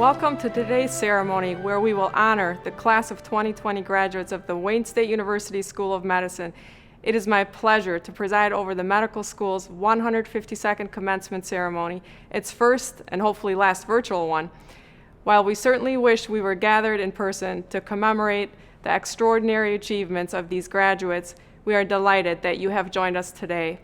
Welcome to today's ceremony where we will honor the class of 2020 graduates of the Wayne State University School of Medicine. It is my pleasure to preside over the medical school's 152nd commencement ceremony, its first and hopefully last virtual one. While we certainly wish we were gathered in person to commemorate the extraordinary achievements of these graduates, we are delighted that you have joined us today.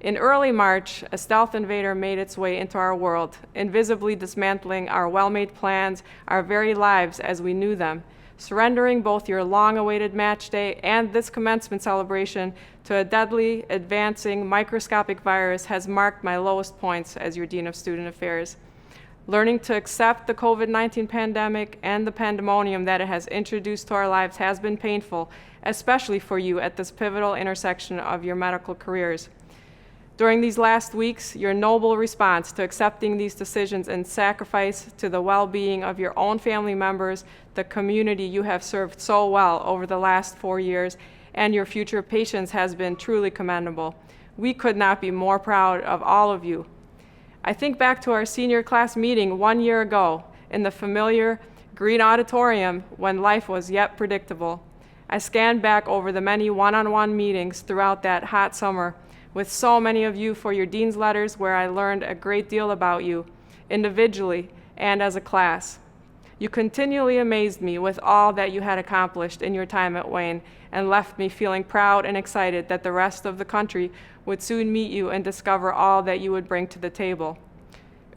In early March, a stealth invader made its way into our world, invisibly dismantling our well-made plans, our very lives as we knew them. Surrendering both your long-awaited match day and this commencement celebration to a deadly, advancing, microscopic virus has marked my lowest points as your Dean of Student Affairs. Learning to accept the COVID-19 pandemic and the pandemonium that it has introduced to our lives has been painful, especially for you at this pivotal intersection of your medical careers. During these last weeks, your noble response to accepting these decisions and sacrifice to the well-being of your own family members, the community you have served so well over the last 4 years, and your future patients has been truly commendable. We could not be more proud of all of you. I think back to our senior class meeting 1 year ago in the familiar green auditorium when life was yet predictable. I scanned back over the many one-on-one meetings throughout that hot summer with so many of you for your dean's letters where I learned a great deal about you, individually and as a class. You continually amazed me with all that you had accomplished in your time at Wayne and left me feeling proud and excited that the rest of the country would soon meet you and discover all that you would bring to the table.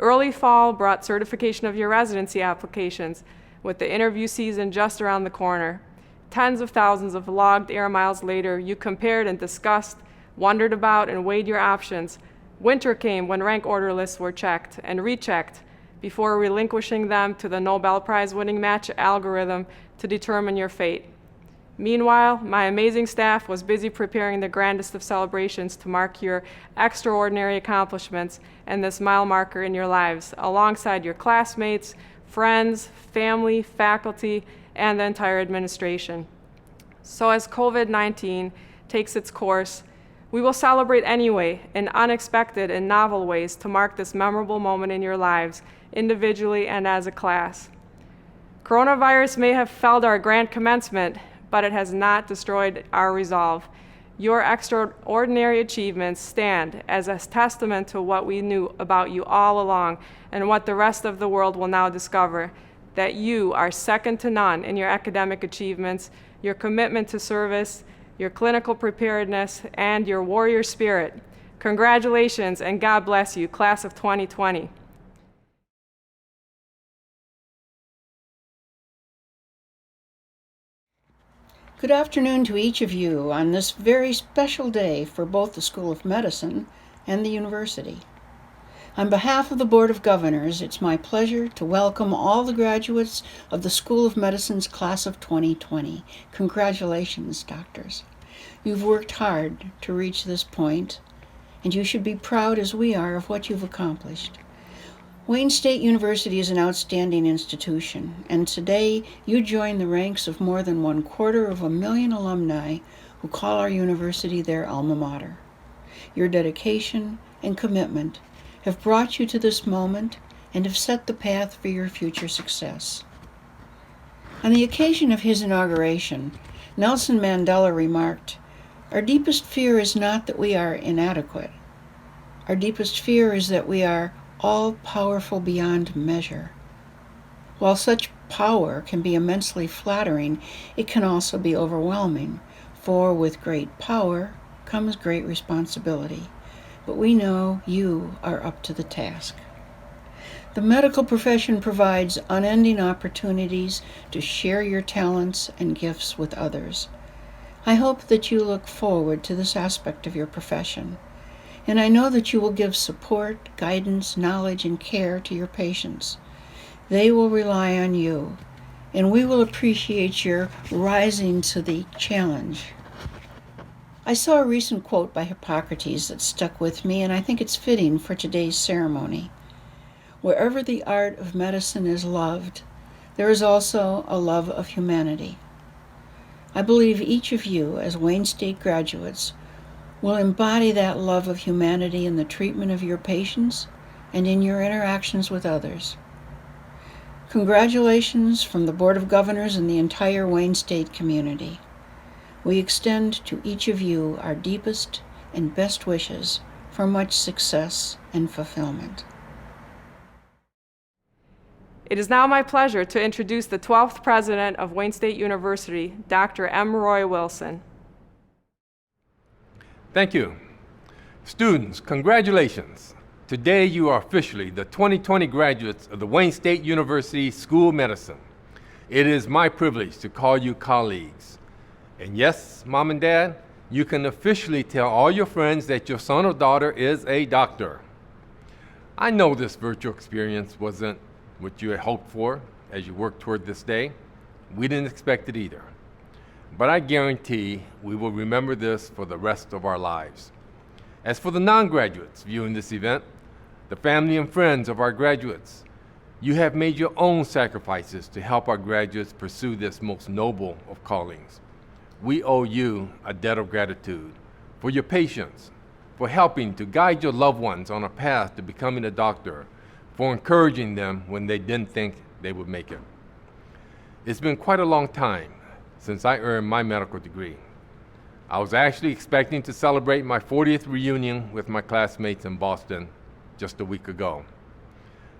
Early fall brought certification of your residency applications, with the interview season just around the corner. Tens of thousands of logged air miles later, you compared and discussed, wondered about and weighed your options. Winter came when rank order lists were checked and rechecked before relinquishing them to the Nobel Prize winning match algorithm to determine your fate. Meanwhile, my amazing staff was busy preparing the grandest of celebrations to mark your extraordinary accomplishments and this mile marker in your lives, alongside your classmates, friends, family, faculty, and the entire administration. So as COVID-19 takes its course, we will celebrate anyway in unexpected and novel ways to mark this memorable moment in your lives, individually and as a class. Coronavirus may have felled our grand commencement, but it has not destroyed our resolve. Your extraordinary achievements stand as a testament to what we knew about you all along and what the rest of the world will now discover, that you are second to none in your academic achievements, your commitment to service, your clinical preparedness, and your warrior spirit. Congratulations and God bless you, class of 2020. Good afternoon to each of you on this very special day for both the School of Medicine and the university. On behalf of the Board of Governors, it's my pleasure to welcome all the graduates of the School of Medicine's class of 2020. Congratulations, doctors. You've worked hard to reach this point, and you should be proud as we are of what you've accomplished. Wayne State University is an outstanding institution, and today you join the ranks of more than 250,000 alumni who call our university their alma mater. Your dedication and commitment have brought you to this moment and have set the path for your future success. On the occasion of his inauguration, Nelson Mandela remarked, "Our deepest fear is not that we are inadequate. Our deepest fear is that we are all-powerful beyond measure." While such power can be immensely flattering, it can also be overwhelming, for with great power comes great responsibility. But we know you are up to the task. The medical profession provides unending opportunities to share your talents and gifts with others. I hope that you look forward to this aspect of your profession, and I know that you will give support, guidance, knowledge, and care to your patients. They will rely on you, and we will appreciate your rising to the challenge. I saw a recent quote by Hippocrates that stuck with me, and I think it's fitting for today's ceremony. Wherever the art of medicine is loved, there is also a love of humanity. I believe each of you, as Wayne State graduates, will embody that love of humanity in the treatment of your patients and in your interactions with others. Congratulations from the Board of Governors and the entire Wayne State community. We extend to each of you our deepest and best wishes for much success and fulfillment. It is now my pleasure to introduce the 12th President of Wayne State University, Dr. M. Roy Wilson. Thank you. Students, congratulations. Today you are officially the 2020 graduates of the Wayne State University School of Medicine. It is my privilege to call you colleagues. And yes, Mom and Dad, you can officially tell all your friends that your son or daughter is a doctor. I know this virtual experience wasn't what you had hoped for as you worked toward this day. We didn't expect it either. But I guarantee we will remember this for the rest of our lives. As for the non-graduates viewing this event, the family and friends of our graduates, you have made your own sacrifices to help our graduates pursue this most noble of callings. We owe you a debt of gratitude for your patience, for helping to guide your loved ones on a path to becoming a doctor, for encouraging them when they didn't think they would make it. It's been quite a long time since I earned my medical degree. I was actually expecting to celebrate my 40th reunion with my classmates in Boston just a week ago.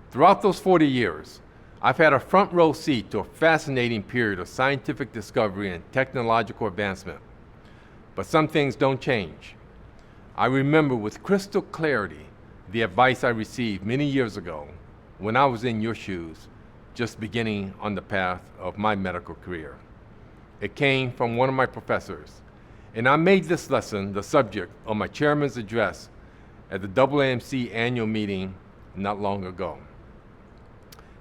Throughout those 40 years, I've had a front row seat to a fascinating period of scientific discovery and technological advancement. But some things don't change. I remember with crystal clarity the advice I received many years ago when I was in your shoes, just beginning on the path of my medical career. It came from one of my professors, and I made this lesson the subject of my chairman's address at the AAMC annual meeting not long ago.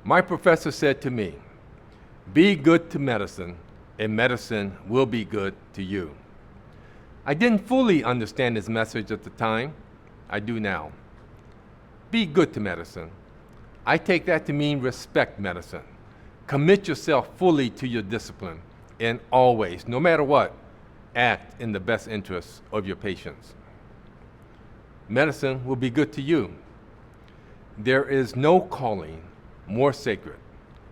My professor said to me, "Be good to medicine, and medicine will be good to you." I didn't fully understand his message at the time. I do now. Be good to medicine. I take that to mean respect medicine. Commit yourself fully to your discipline, and always, no matter what, act in the best interests of your patients. Medicine will be good to you. There is no calling more sacred.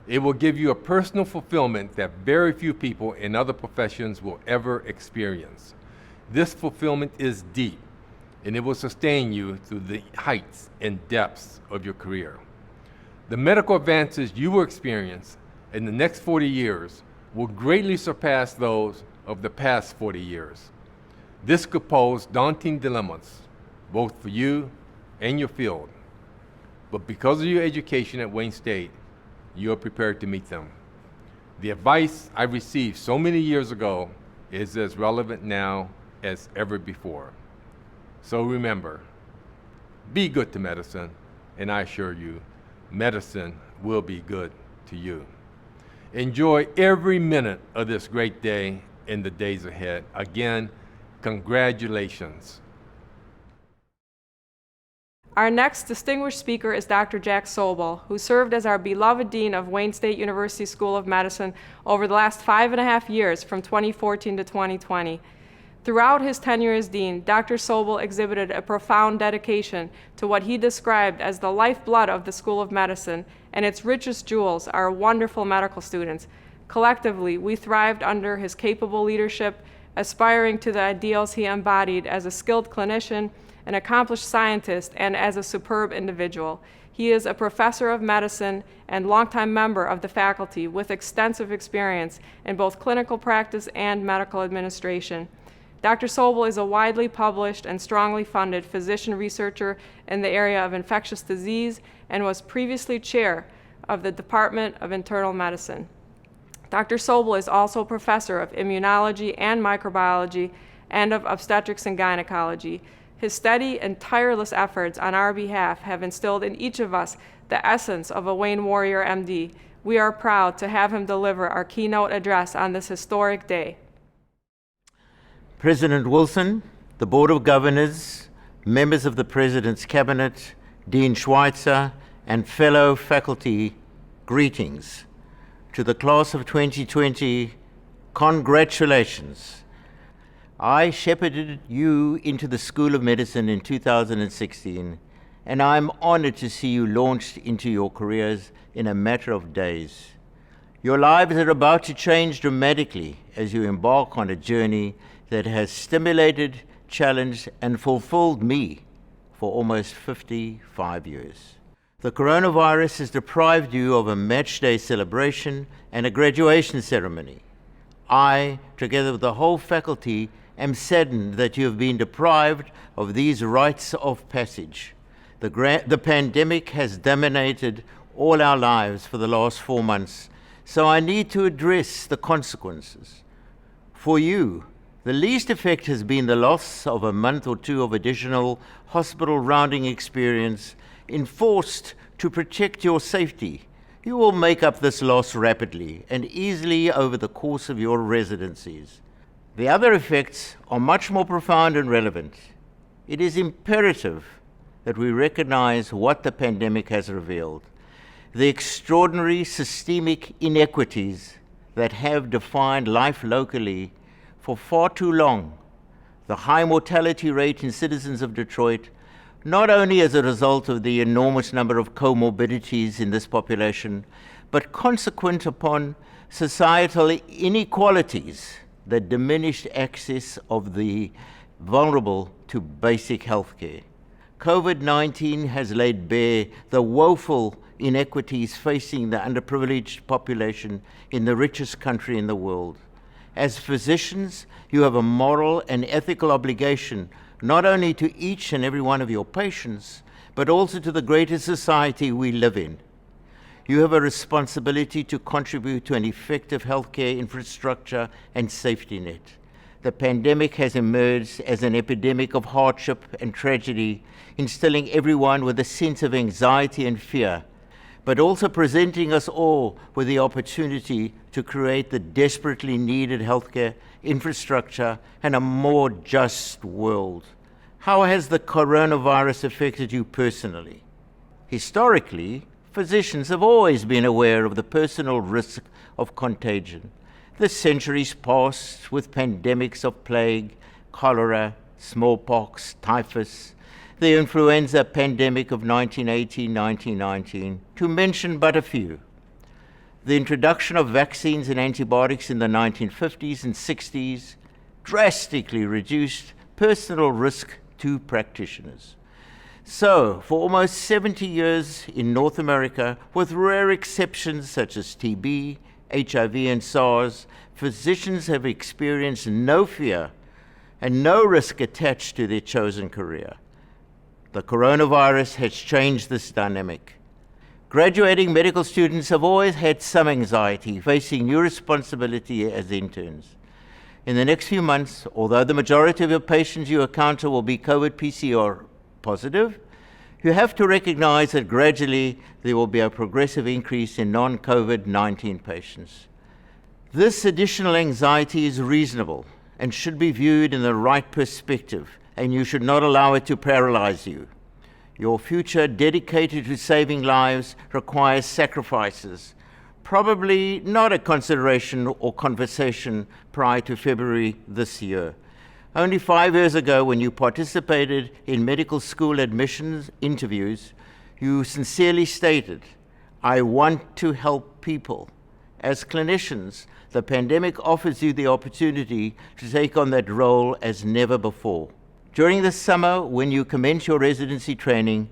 It will give you a personal fulfillment that very few people in other professions will ever experience. This fulfillment is deep, and it will sustain you through the heights and depths of your career. The medical advances you will experience in the next 40 years will greatly surpass those of the past 40 years. This could pose daunting dilemmas, both for you and your field. But because of your education at Wayne State, you are prepared to meet them. The advice I received so many years ago is as relevant now as ever before. So remember, be good to medicine, and I assure you, medicine will be good to you. Enjoy every minute of this great day and the days ahead. Again, congratulations. Our next distinguished speaker is Dr. Jack Sobel, who served as our beloved Dean of Wayne State University School of Medicine over the last 5.5 years from 2014 to 2020. Throughout his tenure as Dean, Dr. Sobel exhibited a profound dedication to what he described as the lifeblood of the School of Medicine, and its richest jewels, our wonderful medical students. Collectively, we thrived under his capable leadership, aspiring to the ideals he embodied as a skilled clinician, an accomplished scientist, and as a superb individual. He is a professor of medicine and longtime member of the faculty with extensive experience in both clinical practice and medical administration. Dr. Sobel is a widely published and strongly funded physician researcher in the area of infectious disease and was previously chair of the Department of Internal Medicine. Dr. Sobel is also professor of immunology and microbiology and of obstetrics and gynecology. His steady and tireless efforts on our behalf have instilled in each of us the essence of a Wayne Warrior, MD. We are proud to have him deliver our keynote address on this historic day. President Wilson, the Board of Governors, members of the President's Cabinet, Dean Schweitzer, and fellow faculty, greetings. To the class of 2020, congratulations. I shepherded you into the School of Medicine in 2016, and I'm honored to see you launched into your careers in a matter of days. Your lives are about to change dramatically as you embark on a journey that has stimulated, challenged, and fulfilled me for almost 55 years. The coronavirus has deprived you of a match day celebration and a graduation ceremony. I, together with the whole faculty, am saddened that you have been deprived of these rites of passage. The pandemic has dominated all our lives for the last 4 months, so I need to address the consequences. For you, the least effect has been the loss of a month or two of additional hospital rounding experience enforced to protect your safety. You will make up this loss rapidly and easily over the course of your residencies. The other effects are much more profound and relevant. It is imperative that we recognize what the pandemic has revealed, the extraordinary systemic inequities that have defined life locally for far too long, the high mortality rate in citizens of Detroit, not only as a result of the enormous number of comorbidities in this population, but consequent upon societal inequalities that diminished access of the vulnerable to basic health care. COVID-19 has laid bare the woeful inequities facing the underprivileged population in the richest country in the world. As physicians, you have a moral and ethical obligation not only to each and every one of your patients, but also to the greater society we live in. You have a responsibility to contribute to an effective healthcare infrastructure and safety net. The pandemic has emerged as an epidemic of hardship and tragedy, instilling everyone with a sense of anxiety and fear, but also presenting us all with the opportunity to create the desperately needed healthcare infrastructure and a more just world. How has the coronavirus affected you personally? Historically, physicians have always been aware of the personal risk of contagion. The centuries passed with pandemics of plague, cholera, smallpox, typhus, the influenza pandemic of 1918-1919, to mention but a few. The introduction of vaccines and antibiotics in the 1950s and 60s drastically reduced personal risk to practitioners. So, for almost 70 years in North America, with rare exceptions such as TB, HIV, and SARS, physicians have experienced no fear and no risk attached to their chosen career. The coronavirus has changed this dynamic. Graduating medical students have always had some anxiety facing new responsibility as interns. In the next few months, although the majority of your patients you encounter will be COVID PCR positive, you have to recognize that gradually there will be a progressive increase in non-COVID-19 patients. This additional anxiety is reasonable and should be viewed in the right perspective, and you should not allow it to paralyze you. Your future dedicated to saving lives requires sacrifices, probably not a consideration or conversation prior to February this year. Only 5 years ago, when you participated in medical school admissions interviews, you sincerely stated, "I want to help people." As clinicians, the pandemic offers you the opportunity to take on that role as never before. During the summer, when you commence your residency training,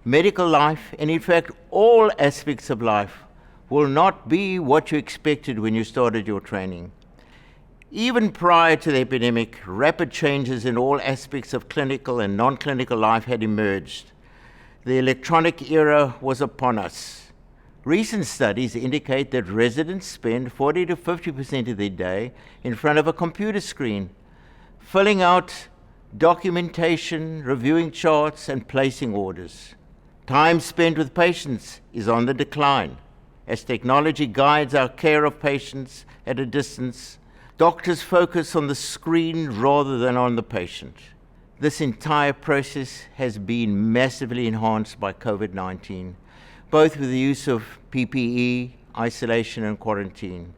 medical life, and in fact all aspects of life, will not be what you expected when you started your training. Even prior to the epidemic, rapid changes in all aspects of clinical and non-clinical life had emerged. The electronic era was upon us. Recent studies indicate that residents spend 40 to 50% of their day in front of a computer screen, filling out documentation, reviewing charts, and placing orders. Time spent with patients is on the decline. As technology guides our care of patients at a distance, doctors focus on the screen rather than on the patient. This entire process has been massively enhanced by COVID-19, both with the use of PPE, isolation, and quarantine.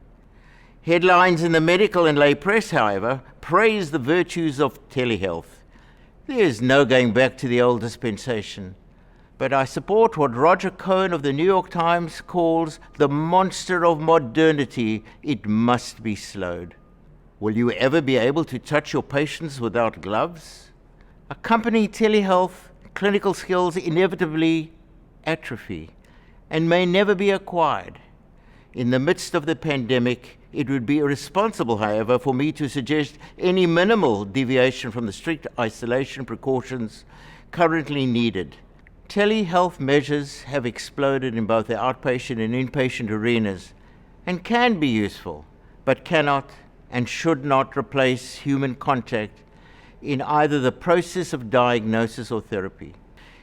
Headlines in the medical and lay press, however, praise the virtues of telehealth. There is no going back to the old dispensation. but I support what Roger Cohen of the New York Times calls the monster of modernity. It must be slowed. Will you ever be able to touch your patients without gloves? Accompanying telehealth, clinical skills inevitably atrophy and may never be acquired. In the midst of the pandemic, it would be irresponsible, however, for me to suggest any minimal deviation from the strict isolation precautions currently needed. Telehealth measures have exploded in both the outpatient and inpatient arenas and can be useful, but cannot and should not replace human contact in either the process of diagnosis or therapy.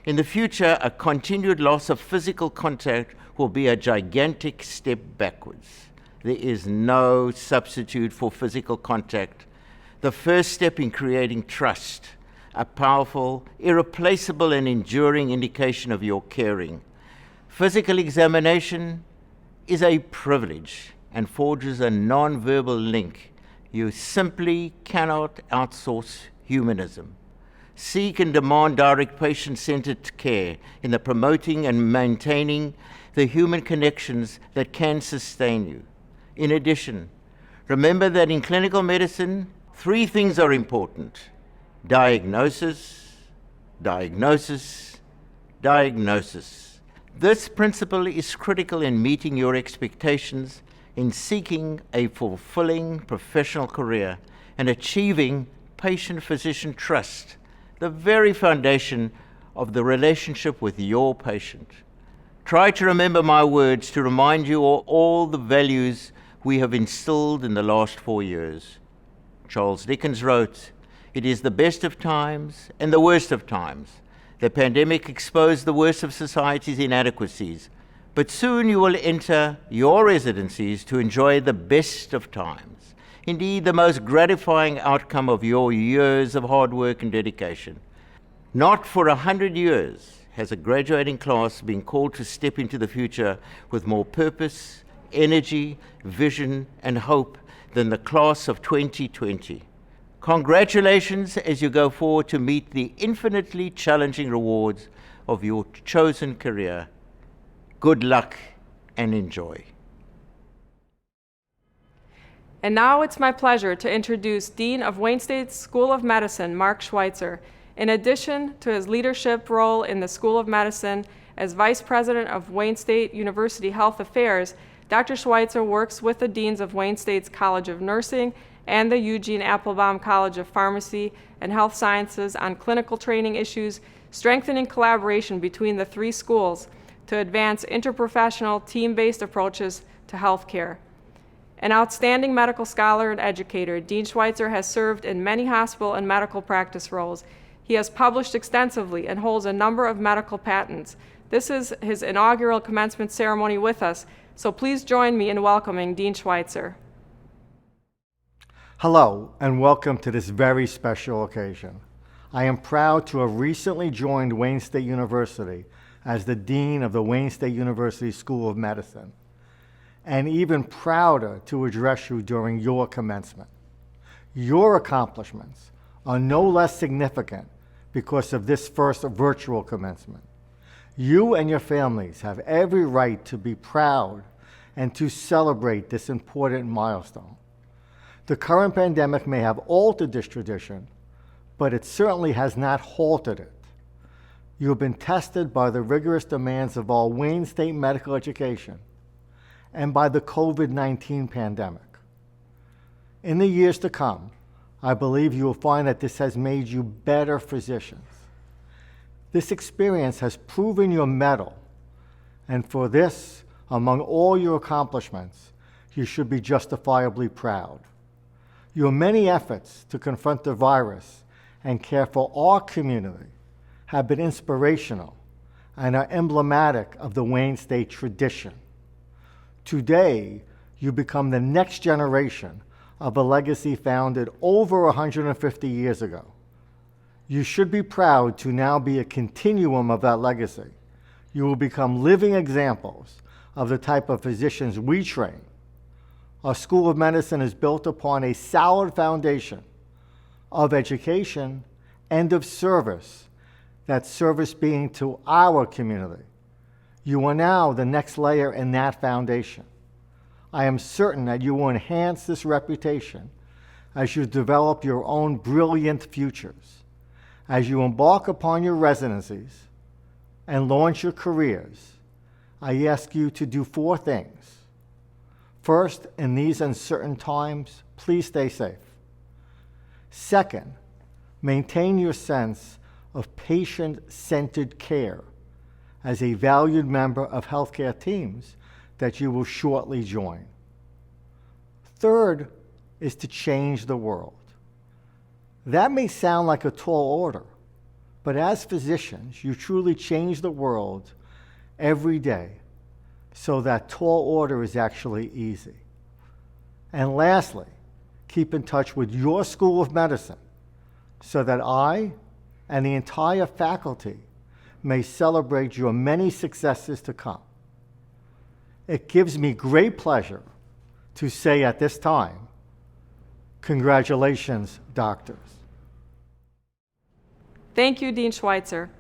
In the future, a continued loss of physical contact will be a gigantic step backwards. There is no substitute for physical contact, the first step in creating trust, a powerful, irreplaceable, and enduring indication of your caring. Physical examination is a privilege and forges a non-verbal link. You simply cannot outsource humanism. Seek and demand direct patient-centered care in the promoting and maintaining the human connections that can sustain you. In addition, remember that in clinical medicine, 3 things are important: diagnosis, diagnosis, diagnosis. This principle is critical in meeting your expectations, in seeking a fulfilling professional career, and achieving patient-physician trust, the very foundation of the relationship with your patient. Try to remember my words to remind you of all the values we have instilled in the last 4 years. Charles Dickens wrote, "It is the best of times and the worst of times. The pandemic exposed the worst of society's inadequacies, but soon you will enter your residencies to enjoy the best of times. Indeed, the most gratifying outcome of your years of hard work and dedication. Not for 100 years has a graduating class been called to step into the future with more purpose, energy, vision, and hope than the class of 2020. Congratulations as you go forward to meet the infinitely challenging rewards of your chosen career. Good luck and enjoy." And now it's my pleasure to introduce Dean of Wayne State School of Medicine, Mark Schweitzer. In addition to his leadership role in the School of Medicine as Vice President of Wayne State University Health Affairs, Dr. Schweitzer works with the deans of Wayne State's College of Nursing and the Eugene Applebaum College of Pharmacy and Health Sciences on clinical training issues, strengthening collaboration between the 3 schools to advance interprofessional, team-based approaches to healthcare. An outstanding medical scholar and educator, Dean Schweitzer has served in many hospital and medical practice roles. He has published extensively and holds a number of medical patents. This is his inaugural commencement ceremony with us, so please join me in welcoming Dean Schweitzer. Hello, and welcome to this very special occasion. I am proud to have recently joined Wayne State University as the Dean of the Wayne State University School of Medicine, and even prouder to address you during your commencement. Your accomplishments are no less significant because of this first virtual commencement. You and your families have every right to be proud and to celebrate this important milestone. The current pandemic may have altered this tradition, but it certainly has not halted it. You have been tested by the rigorous demands of all Wayne State medical education and by the COVID-19 pandemic. In the years to come, I believe you will find that this has made you better physicians. This experience has proven your mettle, and for this, among all your accomplishments, you should be justifiably proud. Your many efforts to confront the virus and care for our community have been inspirational and are emblematic of the Wayne State tradition. Today, you become the next generation of a legacy founded over 150 years ago. You should be proud to now be a continuum of that legacy. You will become living examples of the type of physicians we train. Our School of Medicine is built upon a solid foundation of education and of service that service being to our community. You are now the next layer in that foundation. I am certain that you will enhance this reputation as you develop your own brilliant futures. As you embark upon your residencies and launch your careers, I ask you to do 4 things. First, in these uncertain times, please stay safe. Second, maintain your sense of patient-centered care as a valued member of healthcare teams that you will shortly join. Third is to change the world. That may sound like a tall order, but as physicians, you truly change the world every day, so that tall order is actually easy. And lastly, keep in touch with your School of Medicine so that I and the entire faculty may celebrate your many successes to come. It gives me great pleasure to say at this time, congratulations, doctors. Thank you, Dean Schweitzer.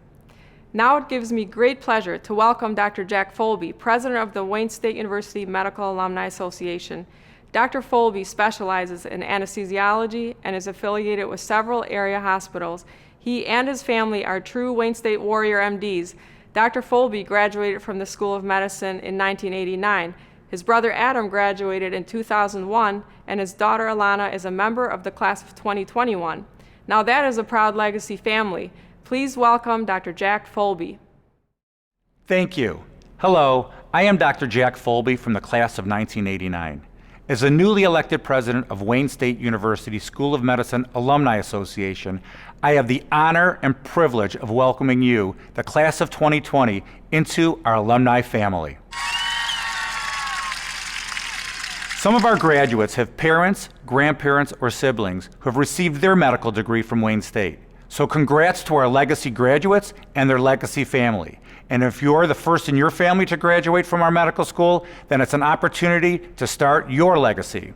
Now it gives me great pleasure to welcome Dr. Jack Folby, President of the Wayne State University Medical Alumni Association. Dr. Folby specializes in anesthesiology and is affiliated with several area hospitals. He and his family are true Wayne State Warrior MDs. Dr. Folby graduated from the School of Medicine in 1989. His brother Adam graduated in 2001, and his daughter Alana is a member of the class of 2021. Now that is a proud legacy family. Please welcome Dr. Jack Folby. Thank you. Hello, I am Dr. Jack Folby from the class of 1989. As the newly elected president of Wayne State University School of Medicine Alumni Association, I have the honor and privilege of welcoming you, the class of 2020, into our alumni family. Some of our graduates have parents, grandparents, or siblings who have received their medical degree from Wayne State. So congrats to our legacy graduates and their legacy family. And if you're the first in your family to graduate from our medical school, then it's an opportunity to start your legacy.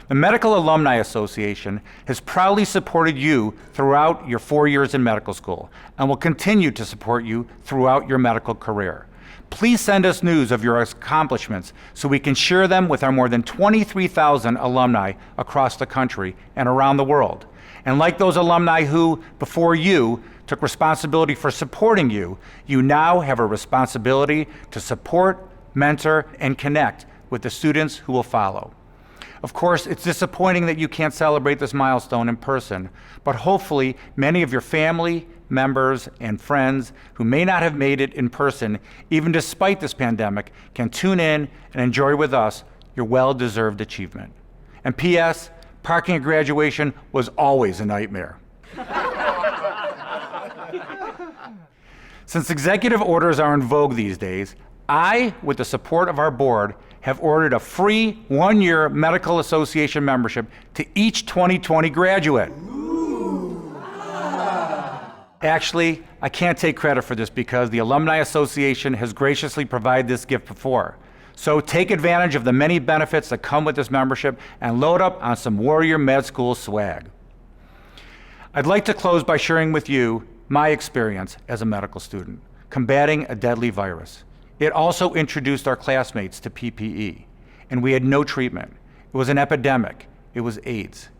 The Medical Alumni Association has proudly supported you throughout your 4 years in medical school and will continue to support you throughout your medical career. Please send us news of your accomplishments so we can share them with our more than 23,000 alumni across the country and around the world. And like those alumni who, before you, took responsibility for supporting you, you now have a responsibility to support, mentor, and connect with the students who will follow. Of course, it's disappointing that you can't celebrate this milestone in person, but hopefully many of your family, members, and friends who may not have made it in person, even despite this pandemic, can tune in and enjoy with us your well-deserved achievement. And P.S., parking at graduation was always a nightmare. Since executive orders are in vogue these days, I, with the support of our board, have ordered a free 1-year Medical Association membership to each 2020 graduate. Actually, I can't take credit for this because the Alumni Association has graciously provided this gift before. So take advantage of the many benefits that come with this membership and load up on some Warrior Med School swag. I'd like to close by sharing with you my experience as a medical student, combating a deadly virus. It also introduced our classmates to PPE, and we had no treatment. It was an epidemic. It was AIDS.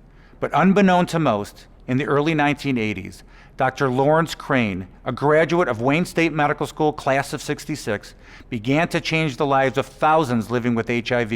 But unbeknown to most, in the early 1980s, Dr. Lawrence Crane, a graduate of Wayne State Medical School class of '66, began to change the lives of thousands living with HIV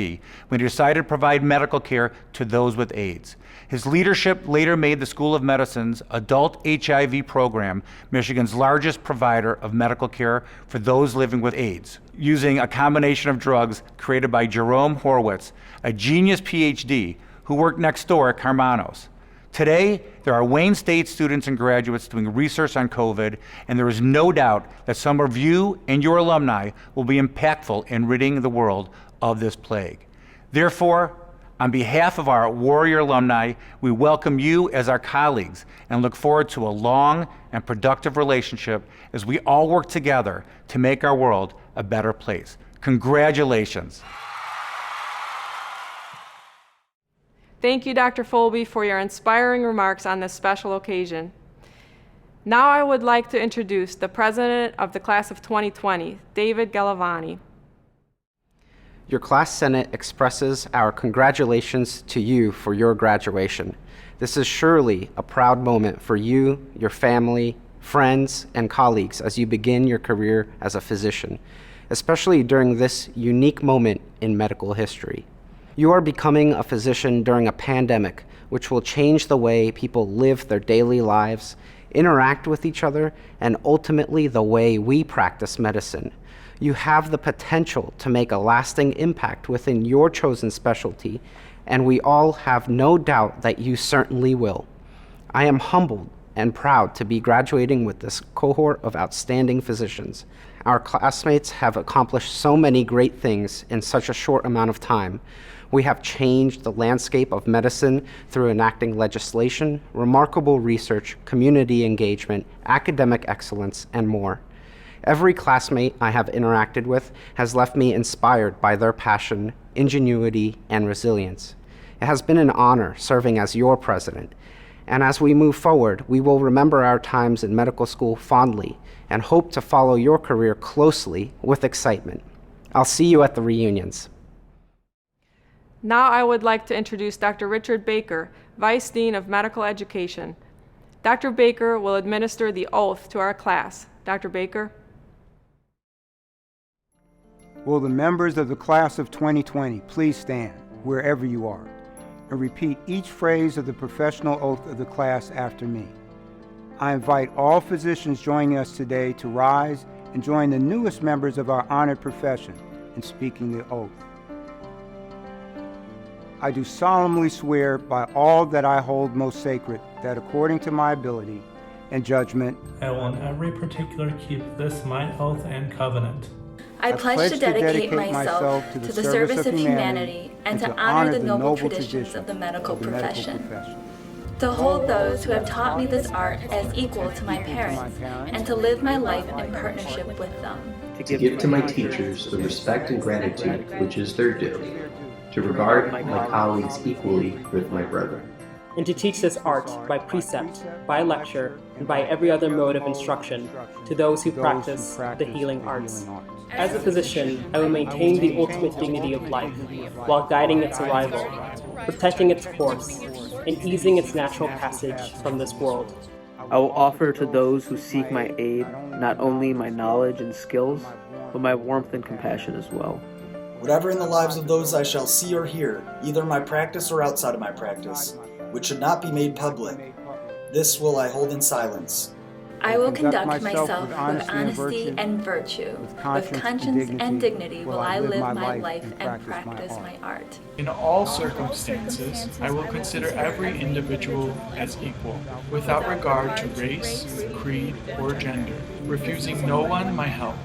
when he decided to provide medical care to those with AIDS. His leadership later made the School of Medicine's adult HIV program Michigan's largest provider of medical care for those living with AIDS, using a combination of drugs created by Jerome Horwitz, a genius PhD who worked next door at Carmanos. Today, there are Wayne State students and graduates doing research on COVID, and there is no doubt that some of you and your alumni will be impactful in ridding the world of this plague. Therefore, on behalf of our Warrior alumni, we welcome you as our colleagues and look forward to a long and productive relationship as we all work together to make our world a better place. Congratulations. Thank you, Dr. Folby, for your inspiring remarks on this special occasion. Now I would like to introduce the president of the class of 2020, David Galavani. Your class senate expresses our congratulations to you for your graduation. This is surely a proud moment for you, your family, friends, and colleagues as you begin your career as a physician, especially during this unique moment in medical history. You are becoming a physician during a pandemic, which will change the way people live their daily lives, interact with each other, and ultimately the way we practice medicine. You have the potential to make a lasting impact within your chosen specialty, and we all have no doubt that you certainly will. I am humbled and proud to be graduating with this cohort of outstanding physicians. Our classmates have accomplished so many great things in such a short amount of time. We have changed the landscape of medicine through enacting legislation, remarkable research, community engagement, academic excellence, and more. Every classmate I have interacted with has left me inspired by their passion, ingenuity, and resilience. It has been an honor serving as your president. And as we move forward, we will remember our times in medical school fondly and hope to follow your career closely with excitement. I'll see you at the reunions. Now I would like to introduce Dr. Richard Baker, Vice Dean of Medical Education. Dr. Baker will administer the oath to our class. Dr. Baker. Will the members of the class of 2020 please stand wherever you are and repeat each phrase of the professional oath of the class after me. I invite all physicians joining us today to rise and join the newest members of our honored profession in speaking the oath. I do solemnly swear by all that I hold most sacred that according to my ability and judgment, I will in every particular keep this my oath and covenant. I pledge to dedicate myself to the service of humanity and to honor the noble traditions of the medical profession. To hold those who have taught me this art as equal to my parents and to live my life in partnership with them. To give to my teachers the respect and gratitude which is their due. To regard my colleagues equally with my brethren. And to teach this art by precept, by lecture, and by every other mode of instruction to those who practice the healing arts. As a physician, I will maintain the ultimate dignity of life while guiding its arrival, protecting its course, and easing its natural passage from this world. I will offer to those who seek my aid not only my knowledge and skills, but my warmth and compassion as well. Whatever in the lives of those I shall see or hear, either in my practice or outside of my practice, which should not be made public, this will I hold in silence. I will conduct myself with honesty and virtue. With conscience and dignity will I live my life and practice my art. In all circumstances, I will consider every individual as equal, without regard to race, creed, or gender, refusing no one my help.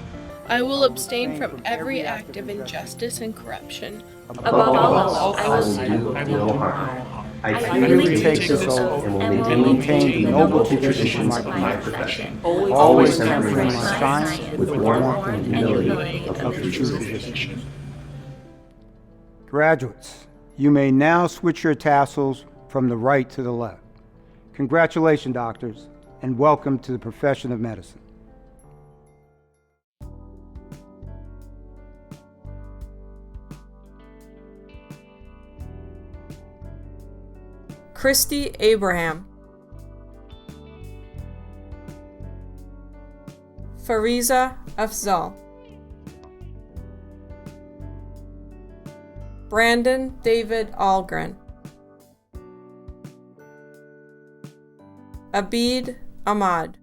I will abstain from every act of injustice and corruption. Above all, I will do no harm. I freely take this oath and will maintain the noble traditions of my profession, always tempering my science with warmth and humility of the true physician. Graduates, you may now switch your tassels from the right to the left. Congratulations, doctors, and welcome to the profession of medicine. Christy Abraham. Fariza Afzal. Brandon David Algren. Abid Ahmad.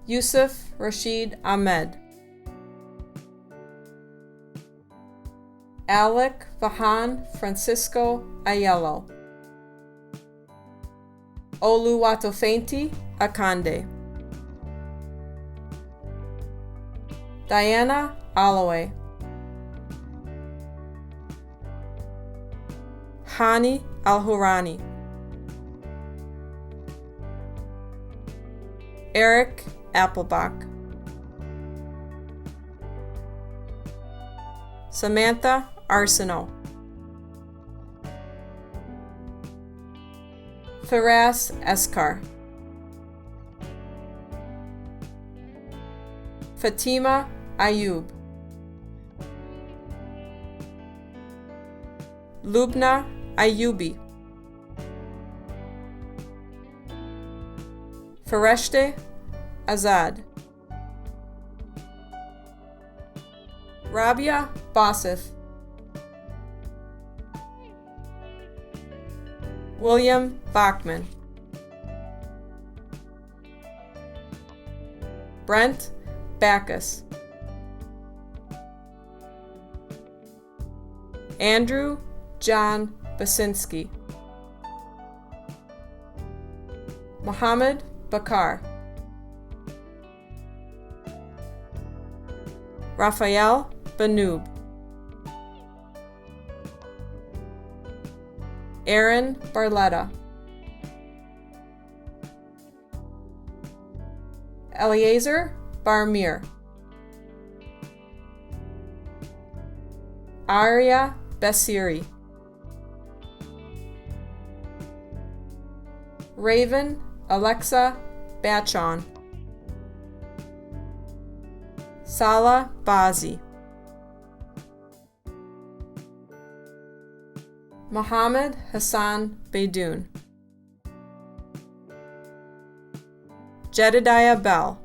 Yusuf Rashid Ahmed. Alec Vahan Francisco Ayello. Oluwatofeinti Akande. Diana Alloway. Hani Alhurani. Eric Applebach. Samantha Arsenault. Firas Eskar, Fatima Ayub, Lubna Ayubi, Fareshte Azad, Rabia Basif, William Bachman, Brent Backus, Andrew John Basinski, Mohammed Bakar, Raphael Banoob, Aaron Barletta, Eliezer Barmir, Arya Basiri, Raven Alexa Bachon, Salah Bazi, Mohammed Hassan Beydoun, Jedediah Bell,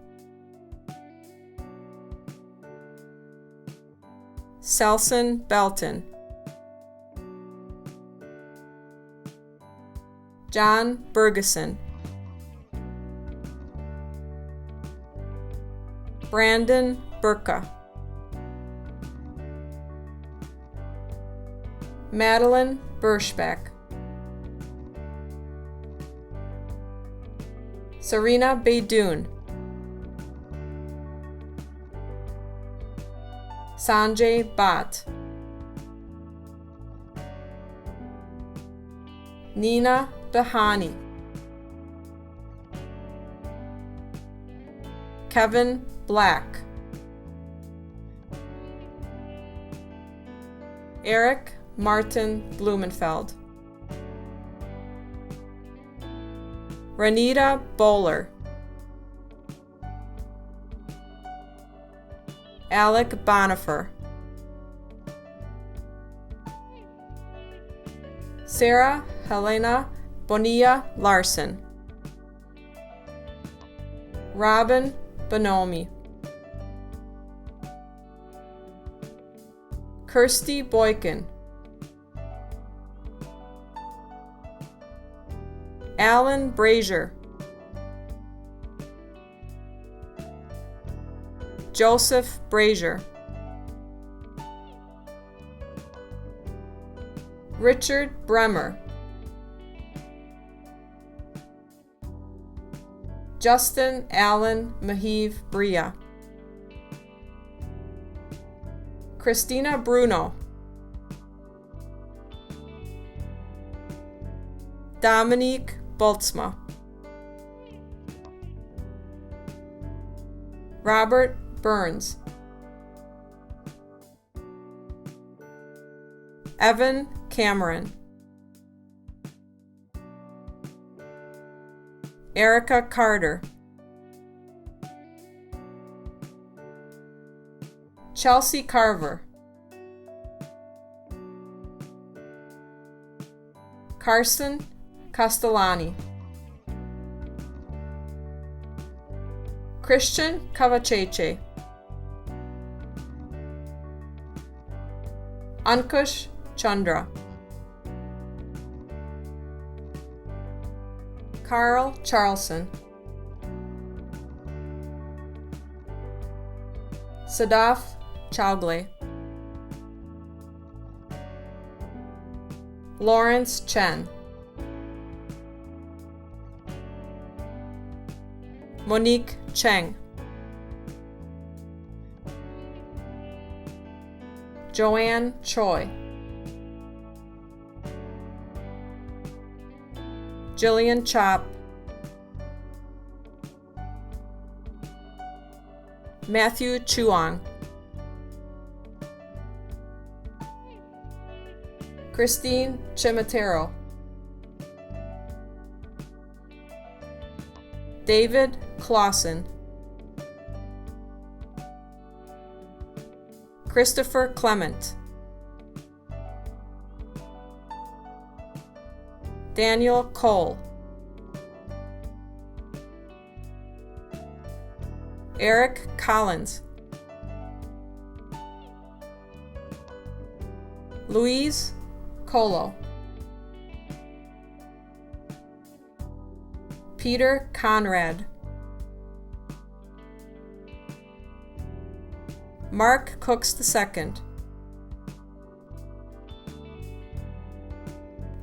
Selson Belton, John Bergeson, Brandon Burka, Madeline Birschbach, Serena Beydoun, Sanjay Bhatt, Nina Bahani, Kevin Black, Eric Martin Blumenfeld, Ranita Bowler, Alec Bonifer, Sarah Helena Bonilla Larson, Robin Bonomi, Kirsty Boykin, Alan Brazier, Joseph Brazier, Richard Bremer, Justin Allen Mahiv Bria, Christina Bruno, Dominique Boltzma, Robert Burns, Evan Cameron, Erica Carter, Chelsea Carver, Carson Castellani, Christian Cavacheche, Ankush Chandra, Carl Charlson, Sadaf Chowgle, Lawrence Chen, Monique Cheng, Joanne Choi, Jillian Chop, Matthew Chuang, Christine Chimatero, David Clausen, Christopher Clement, Daniel Cole, Eric Collins, Louise Colo, Peter Conrad, Mark Cooks II,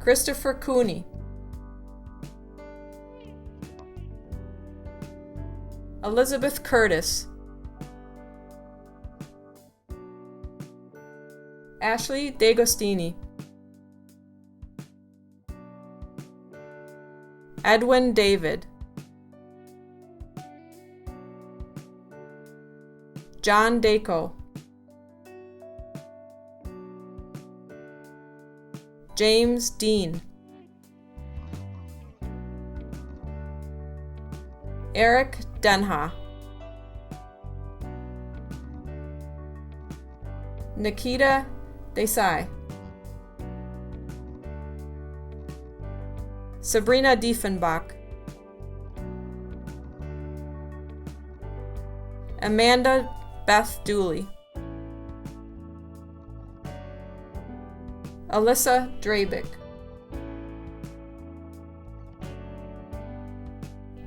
Christopher Cooney, Elizabeth Curtis, Ashley DeGostini, Edwin David, John Dacko, James Dean, Eric Denha, Nikita Desai, Sabrina Diefenbach, Amanda Beth Dooley, Alyssa Drabick,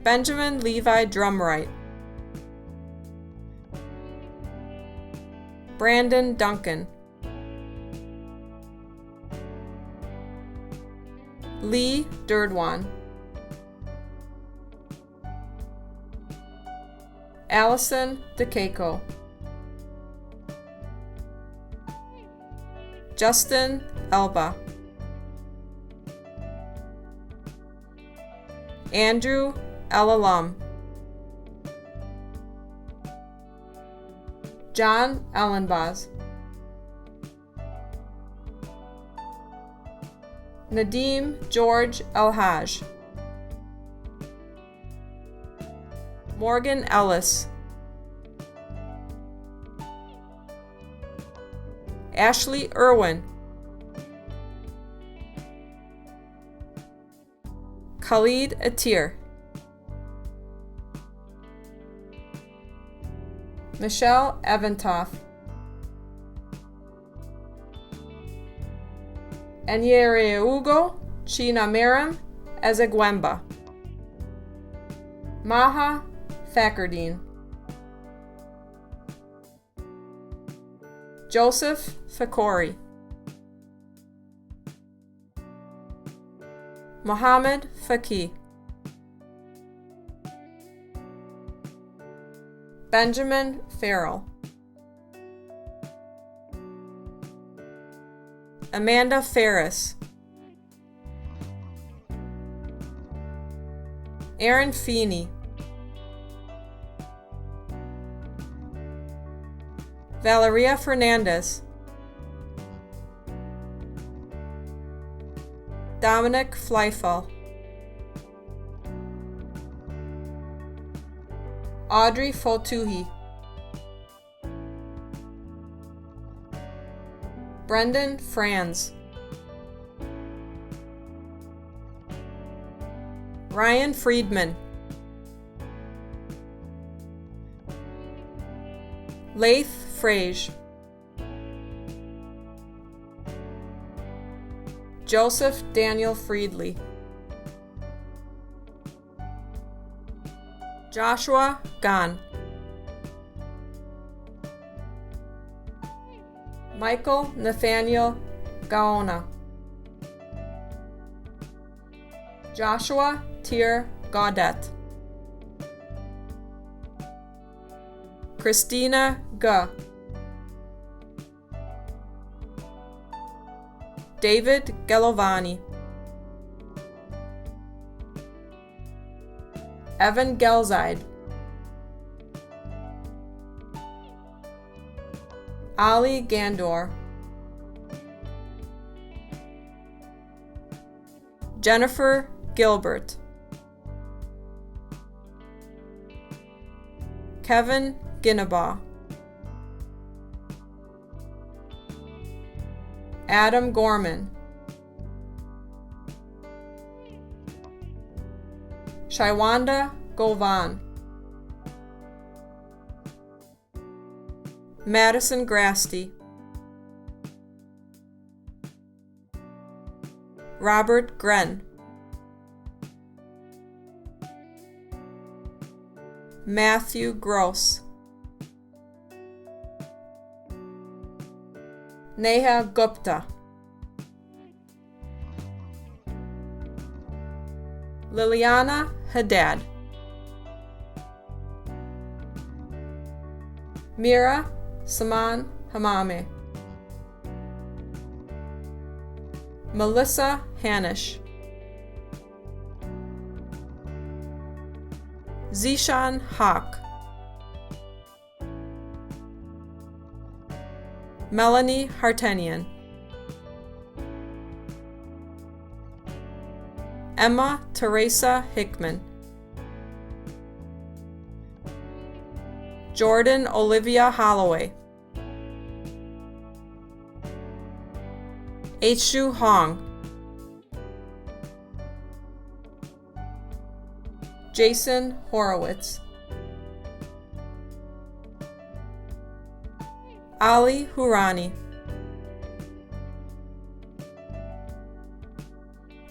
Benjamin Levi Drumright, Brandon Duncan, Lee Durdwan, Allison DeCaco, Justin Elba, Andrew Elalum, John Ellenbaz, Nadim George El-Haj, Morgan Ellis, Ashley Irwin, Khalid Atir, Michelle Eventoff, Enyereugo Chinameram Ezegwemba, Maha Fakerdine, Joseph Fakori, Mohammed Faki, Benjamin Farrell, Amanda Ferris, Aaron Feeney, Valeria Fernandez, Dominic Fleifel, Audrey Fotuhi, Brendan Franz, Ryan Friedman, Laith Frage, Joseph Daniel Friedley, Joshua Gahn, Michael Nathaniel Gaona, Joshua Tier Gaudet, Christina Guh, David Gelovani, Evan Gelzide, Ali Gandor, Jennifer Gilbert, Kevin Ginnebaugh, Adam Gorman, Shaiwanda Govan, Madison Grasty, Robert Gren, Matthew Gross, Neha Gupta, Liliana Haddad, Mira Saman Hamame, Melissa Hanish, Zishan Hawk, Melanie Hartenian, Emma Teresa Hickman, Jordan Olivia Holloway, H.Shu Hong, Jason Horowitz, Ali Hurani,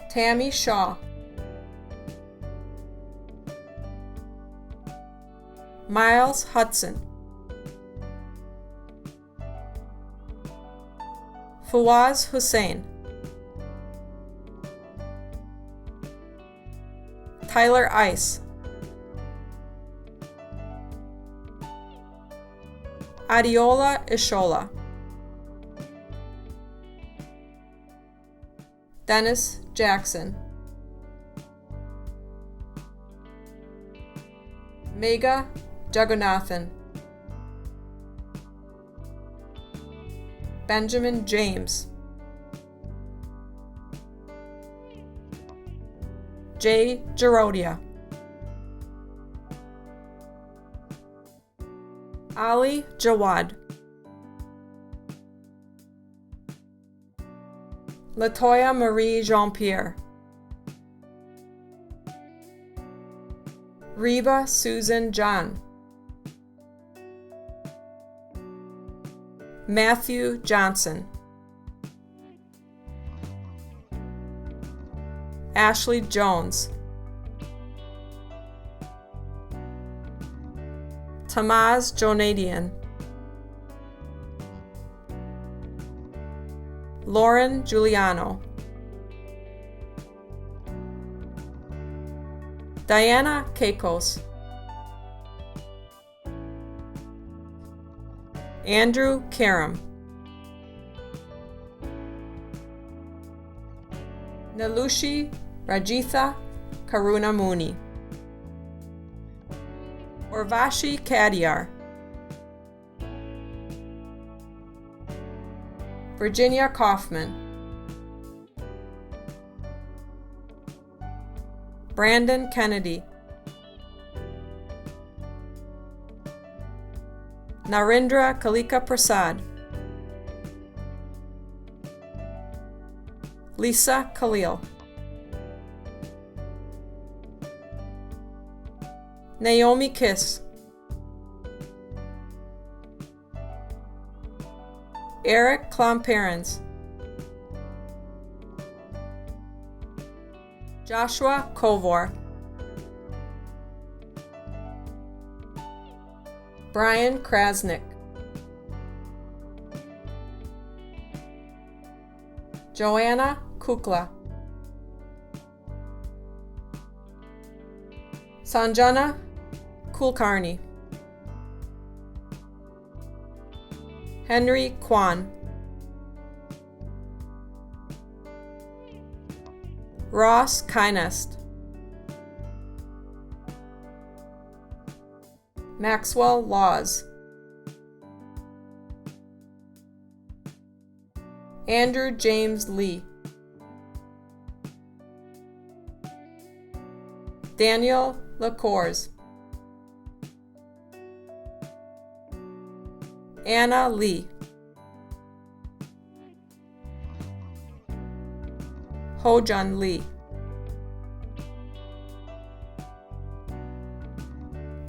Tammy Shaw, Miles Hudson, Fawaz Hussein, Tyler Ice, Adiola Ishola, Dennis Jackson, Megha Jagannathan, Benjamin James, Jay Gerodia, Ali Jawad, Latoya Marie Jean-Pierre, Reba Susan John, Matthew Johnson, Ashley Jones, Tamaz Jonadian, Lauren Giuliano, Diana Keikos, Andrew Karam, Nalushi Rajitha Karunamuni, Urvashi Kadiyar, Virginia Kaufman, Brandon Kennedy, Narendra Kalika Prasad, Lisa Khalil, Naomi Kiss, Eric Klomperens, Joshua Kovor, Brian Krasnick, Joanna Kukla, Sanjana Kulkarni, Henry Kwan, Ross Kynest, Maxwell Laws, Andrew James Lee, Daniel LaCours, Anna Lee. Hojun Lee.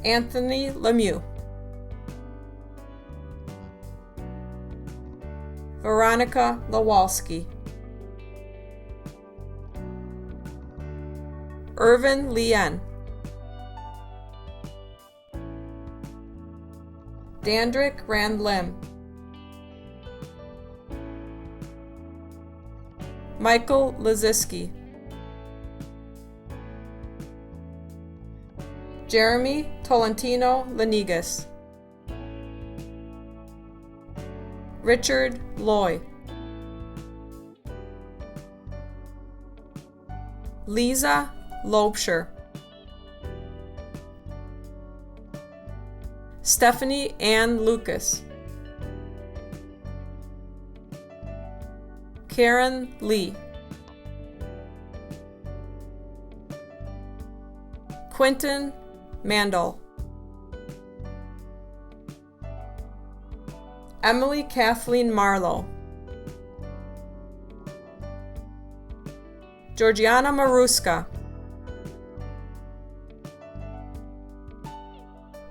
Anthony Lemieux. Veronica Lawalski. Irvin Lien. Dandrick Randlim. Michael Laziski. Jeremy Tolentino Lanigas. Richard Loy. Lisa Lobsher. Stephanie Ann Lucas. Karen Lee. Quentin Mandel. Emily Kathleen Marlowe. Georgiana Maruska.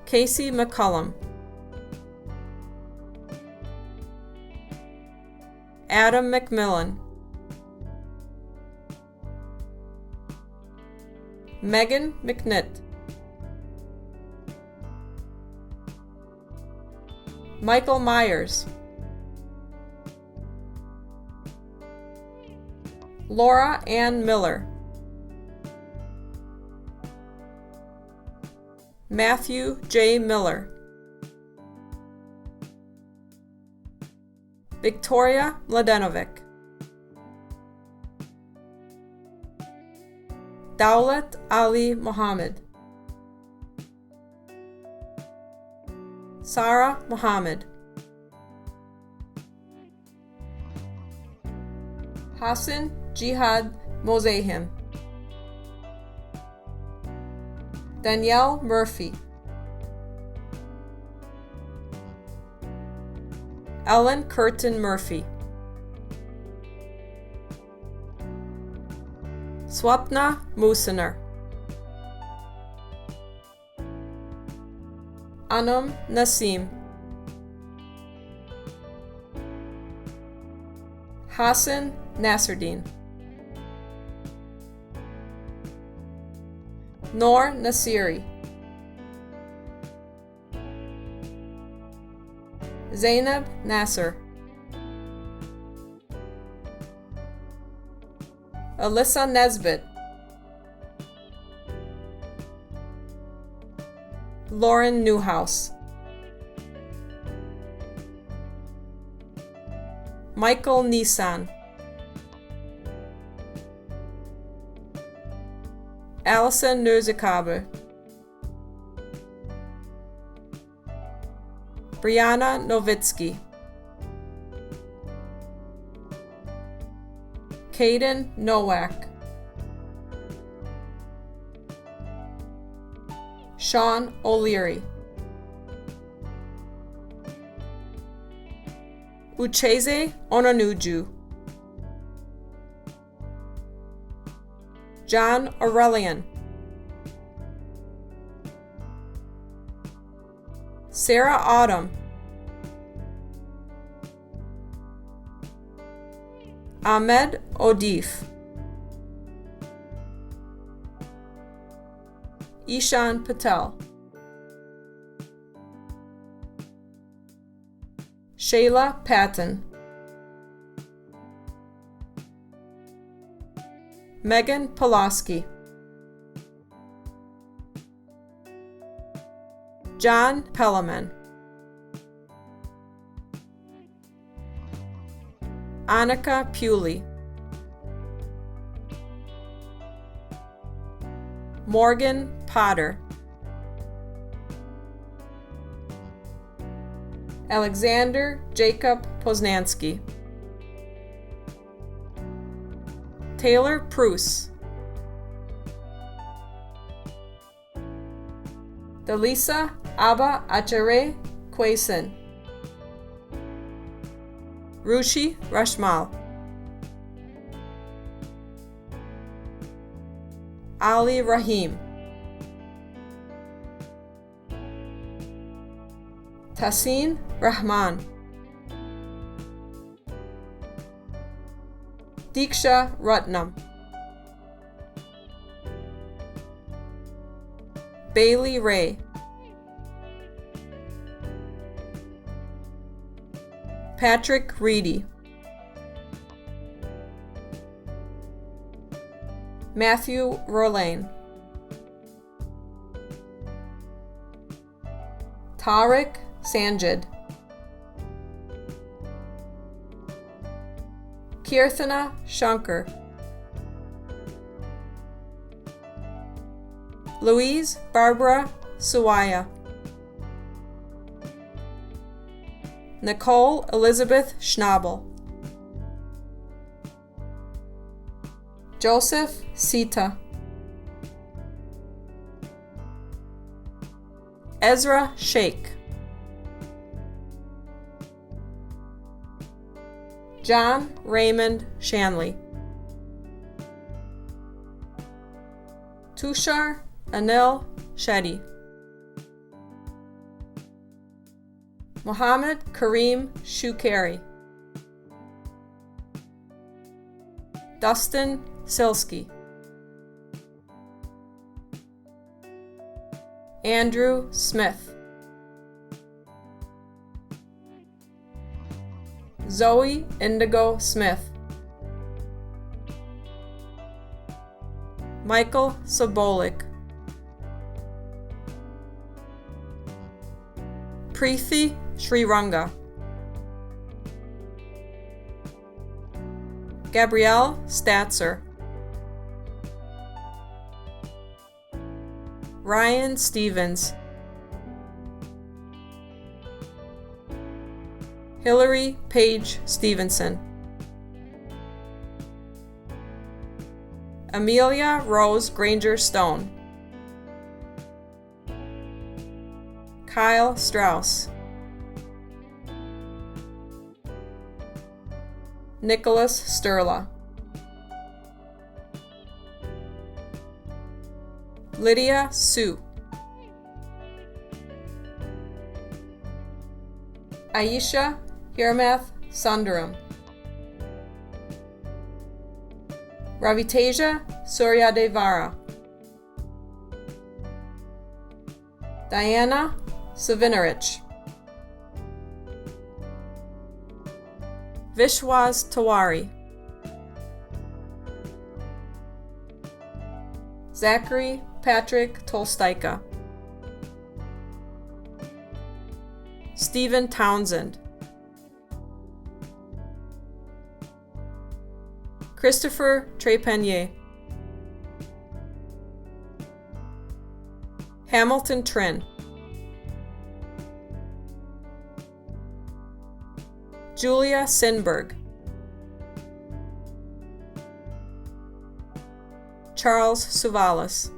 Casey McCullum. Adam McMillan. Megan McNitt. Michael Myers. Laura Ann Miller. Matthew J. Miller. Victoria Mladenovic. Dawlat Ali Mohammed. Sarah Mohammed. Hassan Jihad Mozahim. Danielle Murphy. Ellen Curtin Murphy. Swapna Musiner. Anam Nasim. Hassan Nasruddin. Noor Nasiri. Zainab Nasser. Alyssa Nesbitt. Lauren Newhouse. Michael Nissan. Allison Nurzikabe. Brianna Novitsky. Caden Nowak. Sean O'Leary. Ucheze Onanuju. John Aurelian. Sarah Autumn. Ahmed Odif. Ishan Patel. Shayla Patton. Megan Pulaski. John Pelleman. Annika Pewley. Morgan Potter. Alexander Jacob Poznansky. Taylor Pruce. Delisa Abba Achere Quason. Rushi Rashmal, Ali Rahim, Tassin Rahman, Diksha Ratnam, Bailey Ray, Patrick Reedy, Matthew Rolane, Tariq Sanjid, Kirthana Shankar, Louise Barbara Suwaya, Nicole Elizabeth Schnabel, Joseph Sita, Ezra Sheikh, John Raymond Shanley, Tushar Anil Shetty, Muhammad Kareem Shukari, Dustin Silsky, Andrew Smith, Zoe Indigo Smith, Michael Sobolik, Preethi Sriranga, Gabrielle Statzer, Ryan Stevens, Hillary Page Stevenson, Amelia Rose Granger Stone, Kyle Strauss, Nicholas Sturla, Lydia Sue, Aisha Hirmath Sundaram, Raviteja Suryadevara, Diana Savinarich, Vishwas Tawari, Zachary Patrick Tolstaika, Stephen Townsend, Christopher Trepanier, Hamilton Trin, Julia Sinberg, Charles Suvalis,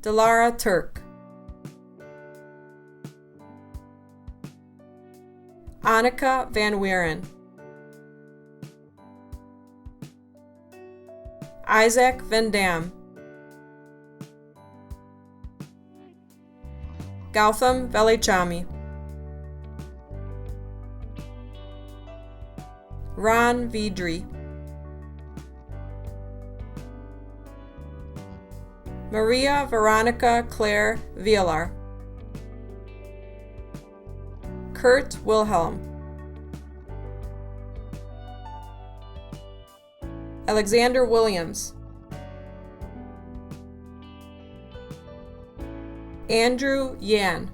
Delara Turk, Annika Van Weeren, Isaac Van Dam, Gautam Velichami, Ron Vidri, Maria Veronica Claire Vielar, Kurt Wilhelm, Alexander Williams, Andrew Yan,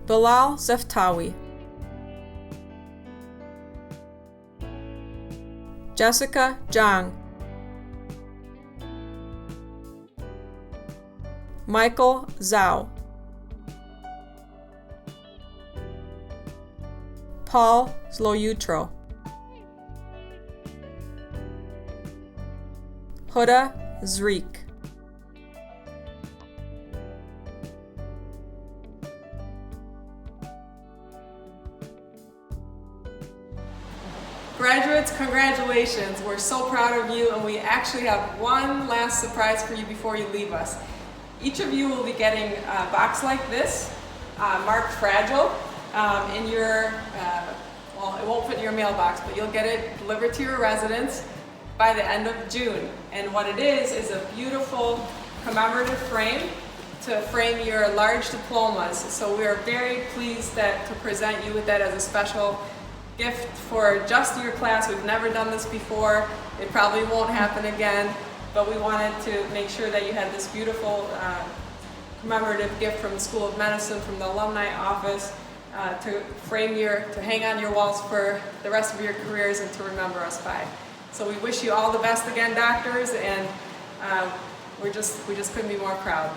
Bilal Zeftawi, Jessica Zhang, Michael Zhao, Paul Zloyutro, Huda Zreek, Graduates, congratulations. We're so proud of you, and we actually have one last surprise for you before you leave us. Each of you will be getting a box like this, marked fragile, in your, well, it won't fit in your mailbox, but you'll get it delivered to your residence by the end of June. And what it is a beautiful commemorative frame to frame your large diplomas. So we are very pleased to present you with that as a special gift for just your class. We've never done this before. It probably won't happen again, but we wanted to make sure that you had this beautiful commemorative gift from the School of Medicine, from the alumni office, to hang on your walls for the rest of your careers and to remember us by. So we wish you all the best again, doctors, and we just couldn't be more proud.